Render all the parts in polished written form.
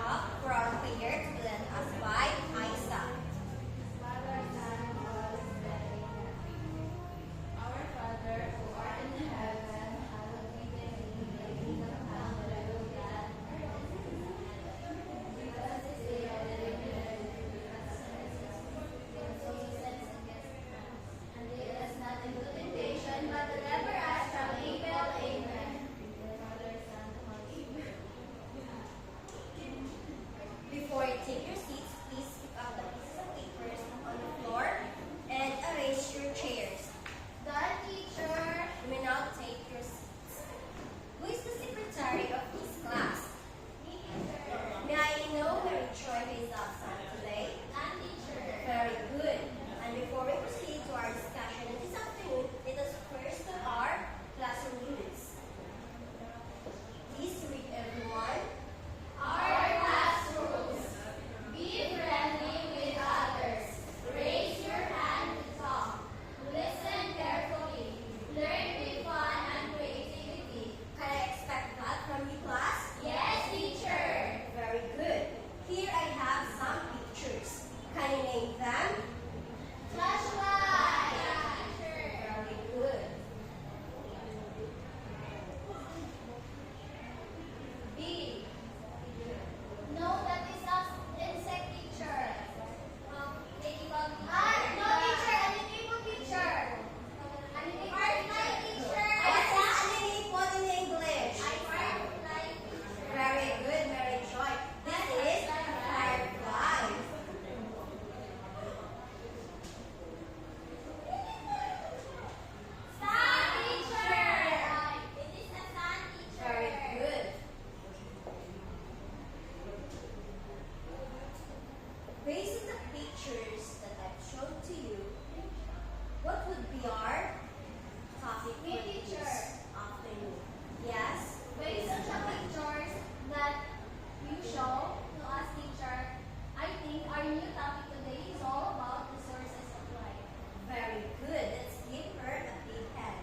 up for our prayer to be led us by Aisa. Father, Son, and Holy Spirit. Our Father, who art in heaven, hallowed be thy name. Thy kingdom come, thy will be done. Give us this day our daily bread, and forgive us our trespasses, as we sins against us. And lead us not into temptation, but deliver us from evil. Amen. Father, Son, and Holy Spirit. Before you take your seats, please pick up the pieces of papers on the floor and arrange your chairs. Done, teacher. You may now take your seats. Who is the secretary of this class? May I know Mary Troy who is absent today? Done, teacher. Very good. And before we proceed to our discussion this afternoon, let us first do our classroom rules. Please read everyone. Our class rules. Be friendly with others. Raise your hand to talk. Listen carefully. Learn with fun and creativity. Can I expect that from you, class? Yes, teacher. Very good. Here I have some pictures. Can you name them? Flashlight. Very good. B. No, that is not insect, teacher. Ladybug. No, teacher. Animal, teacher. Firefly, teacher. What's that anemone in English? Firefly. Very good, Mary Joy. This is firefly. Sun, teacher. It is a sun, teacher. Very good. Based on the pictures that I've shown to you, what would be our topic for Me, this teacher. afternoon? Yes? Based on the pictures that you show to us, teacher, I think our new topic today is all about the sources of life. Very good. Let's give her a big hand.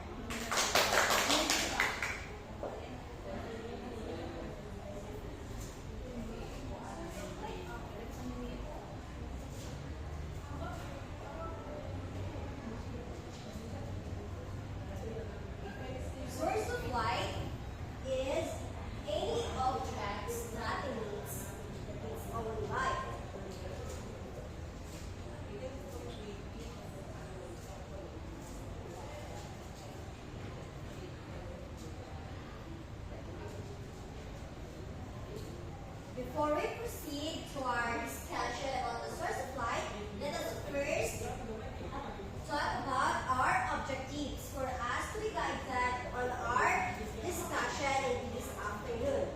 Source of light is any object that emits its own light. Before we proceed to our discussion about the source of light, let us first talk about our objectives for us to be guided on our discussion in this afternoon.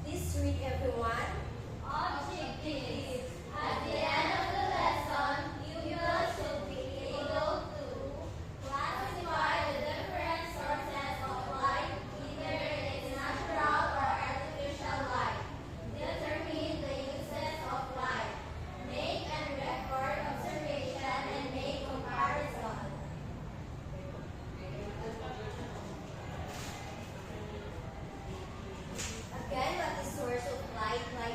Please read everyone. Objectives. At the end of the lesson, pupils should be able to classify the different sources of light, either it is natural or artificial light. Determine the uses of light. Make and record observation and make comparison. Again, what is source of light? Light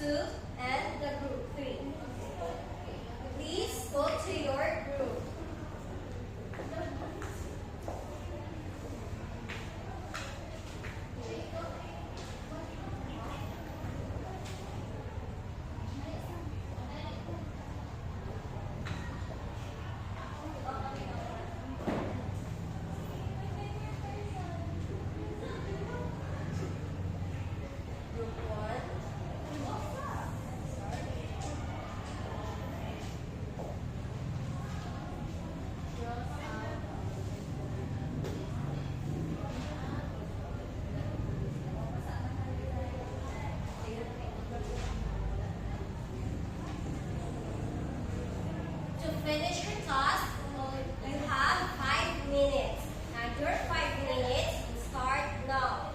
2, and the group 3. Please go to your group. Group 1. To finish your task, you have 5 minutes. And your 5 minutes start now.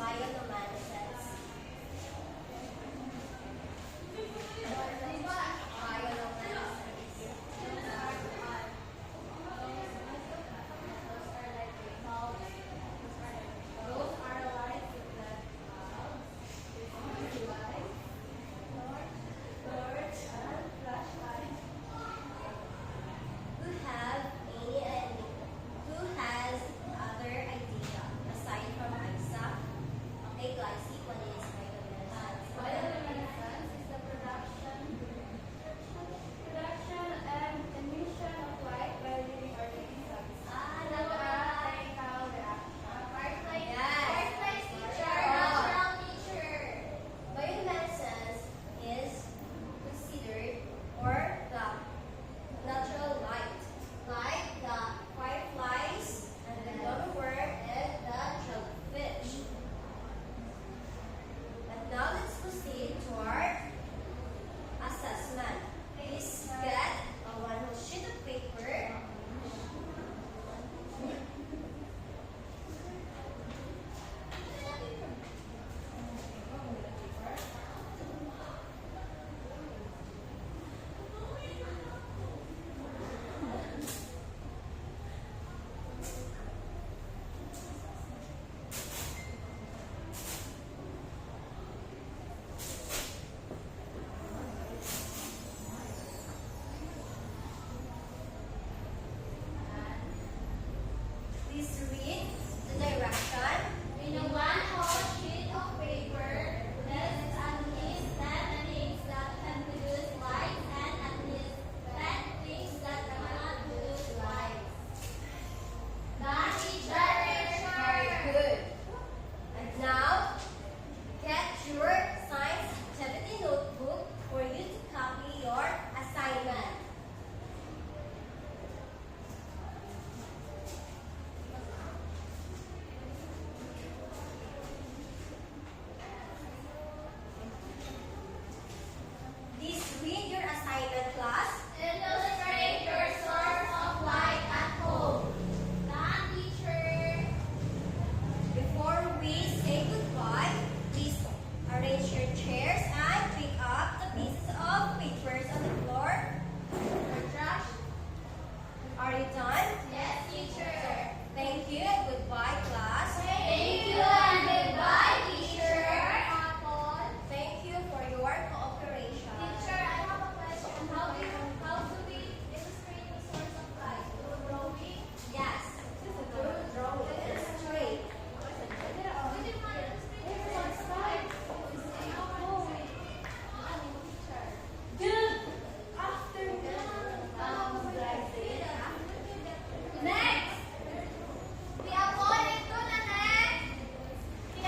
bayan ng